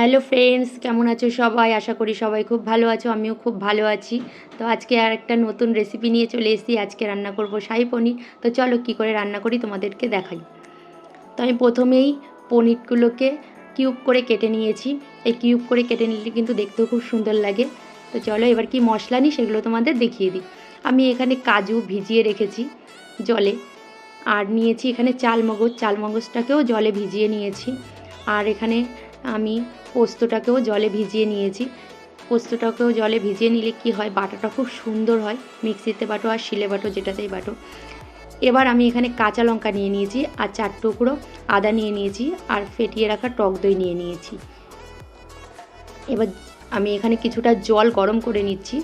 Hello friends, কেমন আছো সবাই? আশা করি সবাই খুব ভালো আছো। আমিও খুব ভালো আছি। তো আজকে আর একটা নতুন রেসিপি নিয়ে চলে এসেছি। আজকে রান্না করব শাহী পনির। তো চলো কী করে রান্না করি তোমাদেরকে দেখাই। তো আমি প্রথমেই পনিরগুলোকে কিউব করে কেটে নিয়েছি। এই কিউব করে কেটে নিলে কিন্তু দেখতেও খুব সুন্দর লাগে। তো চলো এবার কি মশলা নিই সেগুলো তোমাদের দেখিয়ে দিই। আমি এখানে কাজু ভিজিয়ে রেখেছি জলে, আর নিয়েছি এখানে চালমগজটাকেও জলে ভিজিয়ে নিয়েছি। আর এখানে আমি পোস্তটাকেও জলে ভিজিয়ে নিয়েছি। পোস্তটাকেও জলে ভিজিয়ে নিলে কি হয়, বাটাটা খুব সুন্দর হয়। মিক্সিতে বাটো আর শিলে বাটো, যেটাতেই বাটো। এবার আমি এখানে কাঁচা লঙ্কা নিয়ে নিয়েছি, আর 4 টুকরো আদা নিয়ে নিয়েছি, আর ফেটিয়ে রাখা টক দই নিয়ে নিয়েছি। এবার আমি এখানে কিছুটা জল গরম করে নিচ্ছি।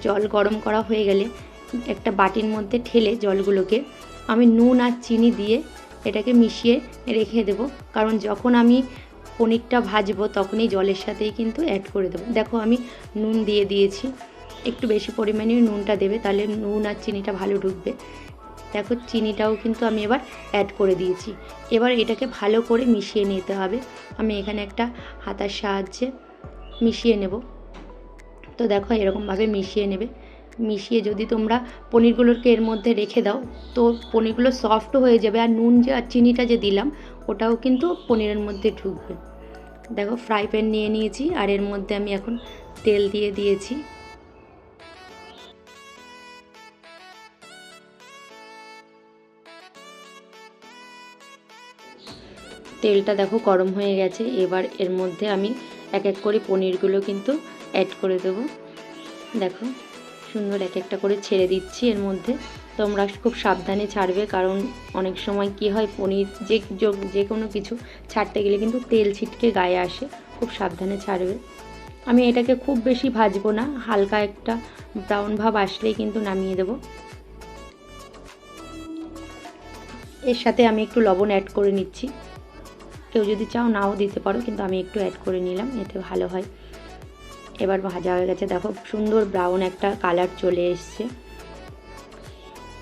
জল গরম করা হয়ে গেলে একটা বাটির মধ্যে ঢেলে জলগুলোকে আমি নুন আর চিনি দিয়ে এটাকে মিশিয়ে রেখে দেব। কারণ যখন আমি পনিরটা ভাজবো তখনই জলের সাথেই কিন্তু অ্যাড করে দেবো। দেখো আমি নুন দিয়ে দিয়েছি, একটু বেশি পরিমাণে নুনটা দেবে, তাহলে নুন আর চিনিটা ভালো ঢুকবে। দেখো চিনিটাও কিন্তু আমি এবার অ্যাড করে দিয়েছি। এবার এটাকে ভালো করে মিশিয়ে নিতে হবে। আমি এখানে একটা হাতার সাহায্যে মিশিয়ে নেব। তো দেখো এরকমভাবে মিশিয়ে নেবে। মিশিয়ে যদি তোমরা পনিরগুলোকে এর মধ্যে রেখে দাও তো পনিরগুলো সফটও হয়ে যাবে, আর নুন যে আর চিনিটা যে দিলাম ওটাও কিন্তু পনিরের মধ্যে ঢুকবে। দেখো ফ্রাই প্যান নিয়ে নিয়েছি, আর এর মধ্যে আমি এখন তেল দিয়ে দিয়েছি। তেলটা দেখো গরম হয়ে গেছে। এবার এর মধ্যে আমি এক এক করে পনিরগুলো কিন্তু অ্যাড করে দেবো। দেখো সুন্দর এক একটা করে ছেড়ে দিচ্ছি এর মধ্যে। তোমরা খুব সাবধানে ছাড়বে, কারণ অনেক সময় কি হয়, পনির যে কোনো কিছু ছাড়তে গেলে কিন্তু তেল ছিটকে গায়ে আসে। খুব সাবধানে ছাড়বে। আমি এটাকে খুব বেশি ভাজবো না, হালকা একটা ব্রাউন ভাব আসলেই কিন্তু নামিয়ে দেব। এর সাথে আমি একটু লবণ অ্যাড করে নিচ্ছি। কেউ যদি চাও নাও দিতে পারো, কিন্তু আমি একটু অ্যাড করে নিলাম, এতে ভালো হয়। এবার ভাজা হয়ে গেছে, দেখো সুন্দর ব্রাউন একটা কালার চলে এসছে।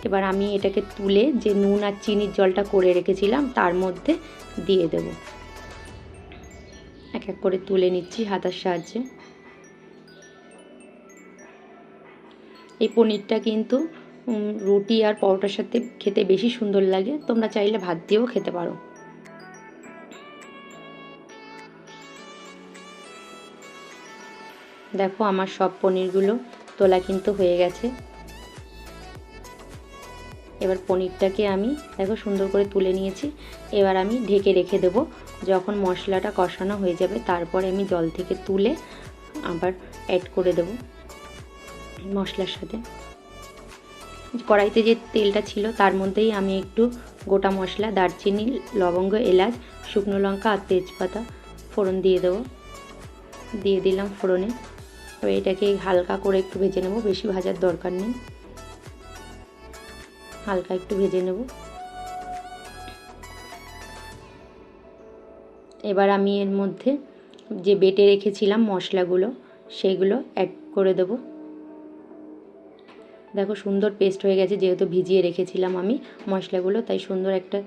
এবার আমি এটাকে তুলে যে নুন আর চিনির জলটা করে রেখেছিলাম তার মধ্যে দিয়ে দেব। এক এক করে তুলে নিচ্ছি হাতার সাহায্যে। এই পনিরটা কিন্তু রুটি আর পরোটার সাথে খেতে বেশি সুন্দর লাগে। তোমরা চাইলে ভাত দিয়েও খেতে পারো। দেখো আমার সব পনিরগুলো তোলা কিন্তু হয়ে গেছে। এবার পনিরটাকে আমি দেখো সুন্দর করে তুলে নিয়েছি। এবার আমি ঢেকে রেখে দেব। যখন মশলাটা কষানো হয়ে যাবে তারপরে আমি জল থেকে তুলে আবার অ্যাড করে দেব মশলার সাথে। কড়াইতে যে তেলটা ছিল তার মধ্যেই আমি একটু গোটা মশলা, দারচিনি, লবঙ্গ, এলাচ, শুকনো লঙ্কা আর তেজপাতা ফোড়ন দিয়ে দেবো। দিয়ে দিলাম ফোড়নে। এবার এটাকে হালকা করে একটু ভেজে নেব, বেশি ভাজার দরকার নেই, হালকা একটু ভেজে নেব। এবার আমি এর মধ্যে যে বেটে রেখেছিলাম মশলাগুলো সেগুলো অ্যাড করে দেব। দেখো সুন্দর পেস্ট হয়ে গেছে, যেহেতু ভিজিয়ে রেখেছিলাম আমি মশলাগুলো, তাই সুন্দর একটা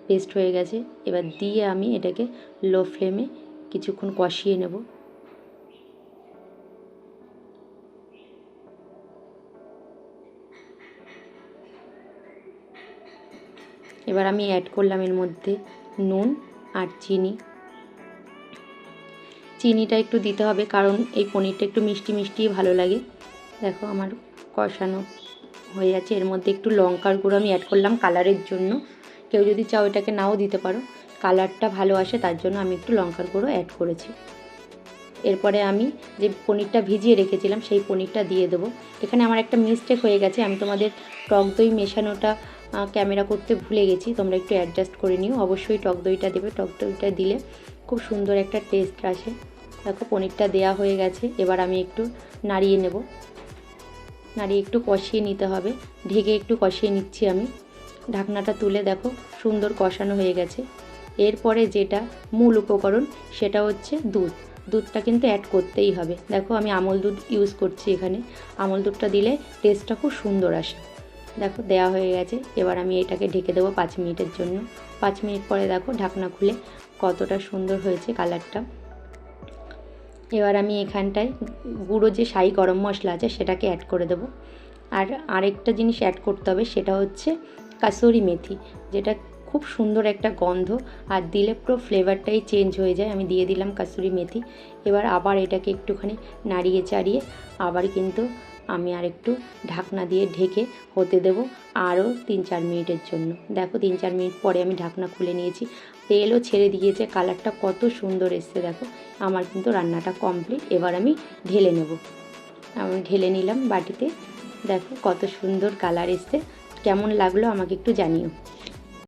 পেস্ট হয়ে গেছে। এবার দিয়ে আমি এটাকে লো ফ্লেমে কিছুক্ষণ কষিয়ে নেব। এবার আমি অ্যাড করলাম এর মধ্যে নুন আর চিনি। চিনিটা একটু দিতে হবে, কারণ এই পনিরটা একটু মিষ্টি মিষ্টিই ভালো লাগে। দেখো আমার কষানো হয়ে যাচ্ছে। এর মধ্যে একটু লঙ্কার গুঁড়ো আমি অ্যাড করলাম কালারের জন্য। কেউ যদি চাও এটাকে নাও দিতে পারো, কালারটা ভালো আসে তার জন্য আমি একটু লঙ্কার গুঁড়ো অ্যাড করেছি। এরপরে আমি যে পনিরটা ভিজিয়ে রেখেছিলাম সেই পনিরটা দিয়ে দেবো। এখানে আমার একটা মিস্টেক হয়ে গেছে, আমি তোমাদের টক দই মেশানোটা ক্যামেরা করতে ভুলে গেছি। তোমরা একটু অ্যাডজাস্ট করে নিও। অবশ্যই টক দইটা দেবে, টক দইটা দিলে খুব সুন্দর একটা টেস্ট আসে। দেখো পনিরটা দেয়া হয়ে গেছে। এবার আমি একটু নাড়িয়ে নেব। নাড়িয়ে একটু কষিয়ে নিতে হবে। ঢেকে একটু কষিয়ে নিচ্ছি আমি। ঢাকনাটা তুলে দেখো সুন্দর কষানো হয়ে গেছে। এরপরে যেটা মূল উপকরণ সেটা হচ্ছে দুধ। দুধটা কিন্তু অ্যাড করতেই হবে। দেখো আমি আমল দুধ ইউজ করছি এখানে। আমল দুধটা দিলে টেস্টটা খুব সুন্দর আসে। দেখো দেয়া হয়ে গেছে। এবার আমি এটাকে ঢেকে দেবো 5 মিনিটের জন্য। 5 মিনিট পরে দেখো ঢাকনা খুলে কতটা সুন্দর হয়েছে কালারটা। এবার আমি এখানটায় গুঁড়ো যে শাহি গরম মশলা আছে সেটাকে অ্যাড করে দেবো। আর আরেকটা জিনিস অ্যাড করতে হবে, সেটা হচ্ছে কাসুরি মেথি, যেটা খুব সুন্দর একটা গন্ধ, আর দিলে পুরো ফ্লেভারটাই চেঞ্জ হয়ে যায়। আমি দিয়ে দিলাম কাসুরি মেথি। এবার আবার এটাকে একটুখানি নাড়িয়ে চাড়িয়ে আবার কিন্তু আমি আরেকটু ঢাকনা দিয়ে ঢেকে হতে দেবো আরও 3-4 মিনিটের জন্য। দেখো 3-4 মিনিট পরে আমি ঢাকনা খুলে নিয়েছি, তেলও ছেড়ে দিয়েছে, কালারটা কত সুন্দর এসছে দেখো। আমার কিন্তু রান্নাটা কমপ্লিট। এবার আমি ঢেলে নেব। আমি ঢেলে নিলাম বাটিতে। দেখো কত সুন্দর কালার এসছে। কেমন লাগলো আমাকে একটু জানিও।